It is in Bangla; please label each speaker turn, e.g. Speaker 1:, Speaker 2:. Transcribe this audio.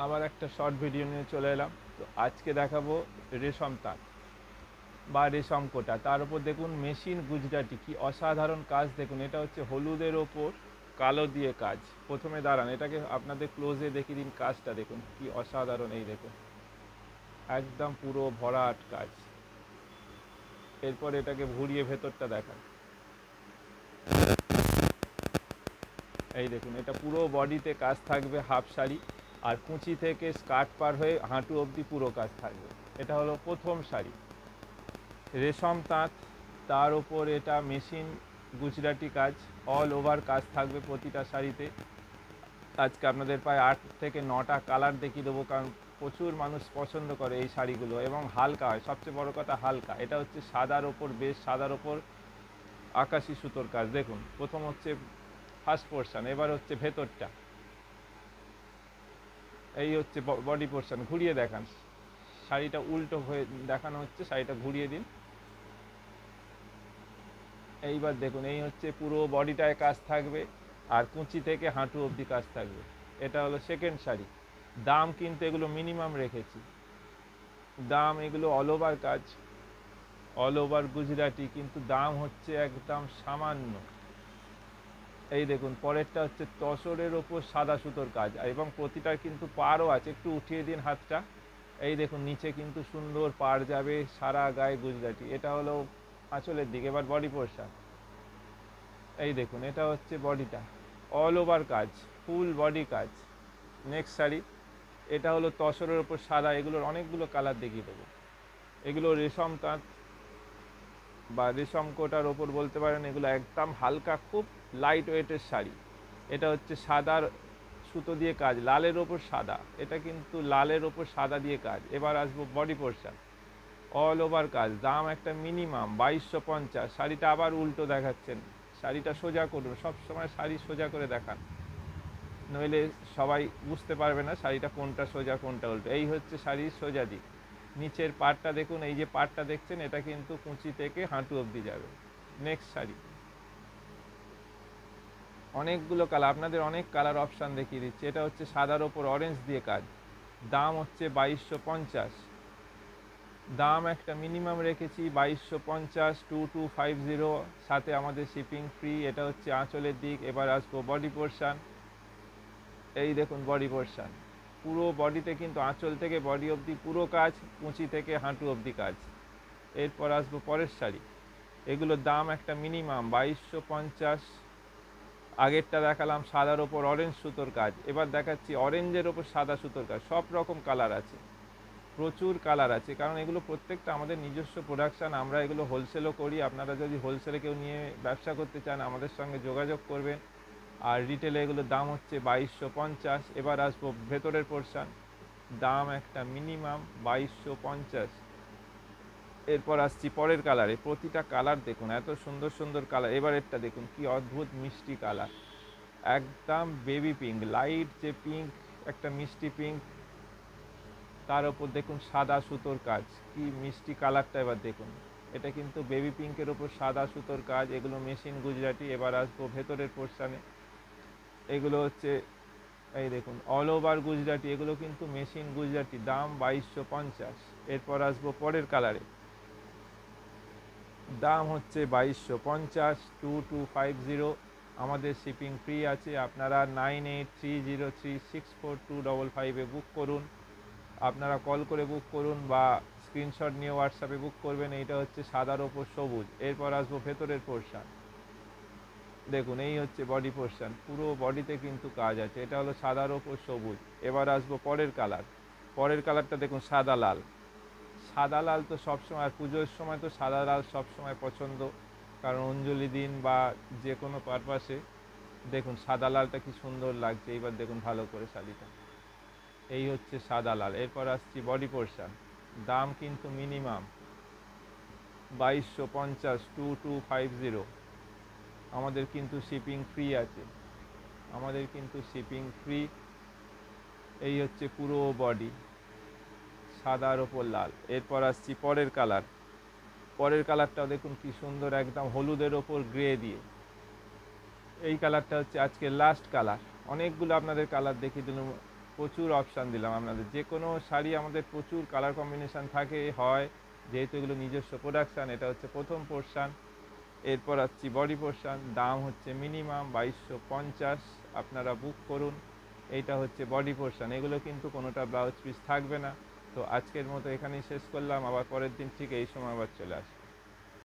Speaker 1: আবার একটা শর্ট ভিডিও নিয়ে চলে এলাম। তো আজকে দেখাবো রেশম তাঁত বা রেশম কোটা, তার উপর দেখুন মেশিন গুজরাটি, কি অসাধারণ কাজ দেখুন। এটা হচ্ছে হলুদের ওপর কালো দিয়ে কাজ। প্রথমে দাঁড়ান, এটাকে আপনাদের ক্লোজে দেখিয়ে দিন, কাজটা দেখুন কি অসাধারণ। এই দেখুন একদম পুরো ভরাট কাজ। এরপর এটাকে ঘুরিয়ে ভেতরটা দেখান। এই দেখুন এটা পুরো বডিতে কাজ থাকবে, হাফ শাড়ি, আর কুঁচি থেকে স্কার্ট পার হয়ে হাঁটু অবধি পুরো কাজ থাকবে। এটা হলো প্রথম শাড়ি, রেশম তাঁত, তার উপর এটা মেশিন গুজরাটি কাজ, অল ওভার কাজ থাকবে প্রতিটা শাড়িতে। আজকে আপনাদের প্রায় 8 থেকে 9টা কালার দেখিয়ে দেবো, কারণ প্রচুর মানুষ পছন্দ করে এই শাড়িগুলো, এবং হালকা হয়, সবচেয়ে বড় কথা হালকা। এটা হচ্ছে সাদার ওপর, বেশ সাদার ওপর আকাশি সুতোর কাজ। দেখুন প্রথম হচ্ছে ফার্স্ট পোর্শন, এবার হচ্ছে ভেতরটা। এই হচ্ছে বডি পোর্শন, ঘুরিয়ে দেখান। শাড়িটা উল্টো হয়ে দেখানো হচ্ছে, শাড়িটা ঘুরিয়ে দিন। এইবার দেখুন এই হচ্ছে পুরো বডিটায় কাজ থাকবে, আর কুঁচি থেকে হাঁটু অবধি কাজ থাকবে। এটা হলো সেকেন্ড শাড়ি। দাম কিন্তু এগুলো মিনিমাম রেখেছি, দাম এগুলো অল ওভার কাজ, অল ওভার গুজরাটি, কিন্তু দাম হচ্ছে একদম সামান্য। এই দেখুন পরেরটা হচ্ছে তসরের ওপর সাদা সুতোর কাজ, এবং প্রতিটার কিন্তু পাড়ও আছে। একটু উঠিয়ে দিন হাতটা। এই দেখুন নিচে কিন্তু সুন্দর পাড় যাবে, সারা গায়ে গুজরাটি। এটা হলো আঁচলের দিকে। এবার বডি পোর্শন, এই দেখুন এটা হচ্ছে বডিটা, অল ওভার কাজ, ফুল বডি কাজ। নেক্সট শাড়ি, এটা হলো তসরের ওপর সাদা। এগুলোর অনেকগুলো কালার দেখিয়ে দেবো। এগুলো রেশম তাঁত বা রেশম কোটার ওপর বলতে পারেন। এগুলো একদম হালকা, খুব লাইট ওয়েটের শাড়ি। এটা হচ্ছে সাদার সুতো দিয়ে কাজ, লালের ওপর সাদা। এটা কিন্তু লালের ওপর সাদা দিয়ে কাজ। এবার আসবো বডি পোর্শন, অল ওভার কাজ, দাম একটা মিনিমাম 2250। শাড়িটা আবার উল্টো দেখাচ্ছেন, শাড়িটা সোজা করুন, সবসময় শাড়ি সোজা করে দেখান, নইলে সবাই বুঝতে পারবে না শাড়িটা কোনটা সোজা কোনটা উল্টো। এই হচ্ছে শাড়ির সোজা দিক। নিচের পাড়টা দেখুন, এই যে পাড়টা দেখছেন এটা কিন্তু কুঁচি থেকে হাঁটু অবধি যাবে। নেক্সট শাড়ি, অনেকগুলো কালার, আপনাদের অনেক কালার অপশান দেখিয়ে দিচ্ছি। এটা হচ্ছে সাদার ওপর অরেঞ্জ দিয়ে কাজ, দাম হচ্ছে 2250। দাম একটা মিনিমাম রেখেছি 2250, 2250, সাথে আমাদের শিপিং ফ্রি। এটা হচ্ছে আঁচলের দিক। এবার আসবো বডি পোর্শন, এই দেখুন বডি পোর্শন, পুরো বডিতে কিন্তু আঁচল থেকে বডি অবধি পুরো কাজ, কুঁচি থেকে হাঁটু অবধি কাজ। এরপর আসবো পরের শাড়ি, এগুলোর দাম একটা মিনিমাম 2250। আগেরটা দেখালাম সাদার ওপর অরেঞ্জ সুতোর কাজ, এবার দেখাচ্ছি অরেঞ্জের ওপর সাদা সুতোর কাজ। সব রকম কালার আছে, প্রচুর কালার আছে, কারণ এগুলো প্রত্যেকটা আমাদের নিজস্ব প্রোডাকশান। আমরা এগুলো হোলসেলও করি। আপনারা যদি হোলসেলে কেউ নিয়ে ব্যবসা করতে চান আমাদের সঙ্গে যোগাযোগ করবেন। আর রিটেলে এগুলোর দাম হচ্ছে 2250। এবার আসবো ভেতরের পোর্শন, দাম একটা মিনিমাম 2250। এরপর আসছি পরের কালারে, প্রতিটা কালার দেখুন এত সুন্দর সুন্দর কালার। এবার এটা দেখুন কি অদ্ভুত মিষ্টি কালার, একদম বেবি পিঙ্ক, লাইট যে পিঙ্ক, একটা মিষ্টি পিঙ্ক, তার ওপর দেখুন সাদা সুতোর কাজ, কি মিষ্টি কালারটা। এবার দেখুন এটা কিন্তু বেবি পিঙ্কের ওপর সাদা সুতোর কাজ, এগুলো মেশিন গুজরাটি। এবার আসবো ভেতরের পোর্শনে, এগুলো হচ্ছে এই দেখুন অল ওভার গুজরাটি, এগুলো কিন্তু মেশিন গুজরাটি, দাম 2250। এরপর আসবো পরের কালারে, দাম হচ্ছে 2250, 2250। আমাদের শিপিং ফ্রি আছে। আপনারা 9830364255 বুক করুন। আপনারা কল করে বুক করুন বা স্ক্রিনশট নিয়ে হোয়াটসঅ্যাপে বুক করবেন। এইটা হচ্ছে সাদার ওপর সবুজ। এরপর আসবো ভেতরের পোর্শন, দেখুন এই হচ্ছে বডি পোর্শন, পুরো বডিতে কিন্তু কাজ আছে। এটা হলো সাদার ওপর সবুজ। এবার আসবো পরের কালার, পরের কালারটা দেখুন সাদা লাল। সাদা লাল তো সবসময়, আর পুজোর সময় তো সাদা লাল সবসময় পছন্দ, কারণ অঞ্জলি দিন বা যে কোনো পারপাসে দেখুন সাদা লালটা কি সুন্দর লাগছে। এইবার দেখুন ভালো করে শাড়িটা, এই হচ্ছে সাদা লাল। এরপর আসছি বডি পোর্শন, দাম কিন্তু মিনিমাম 2250, 2250। আমাদের কিন্তু শিপিং ফ্রি আছে, আমাদের কিন্তু শিপিং ফ্রি। এই হচ্ছে পুরো বডি সাদার ওপর লাল। এরপর আসছি পরের কালার, পরের কালারটাও দেখুন কি সুন্দর, একদম হলুদের ওপর গ্রে দিয়ে। এই কালারটা হচ্ছে আজকের লাস্ট কালার, অনেকগুলো আপনাদের কালার দেখিয়ে দিলাম। প্রচুর অপশান দিলাম আপনাদের। যে কোনো শাড়ি আমাদের প্রচুর কালার কম্বিনেশান থাকে হয়, যেহেতু এগুলো নিজস্ব প্রোডাকশান। এটা হচ্ছে প্রথম পোর্শান। এরপর আসছি বডি পোর্শান, দাম হচ্ছে মিনিমাম 2250, আপনারা বুক করুন। এইটা হচ্ছে বডি পোর্শান, এগুলো কিন্তু কোনোটা ব্লাউজ পিস থাকবে না। তো আজকের মতো এখানেই শেষ করলাম, আবার পরের দিন ঠিক এই সময় আবার চলে আসবো।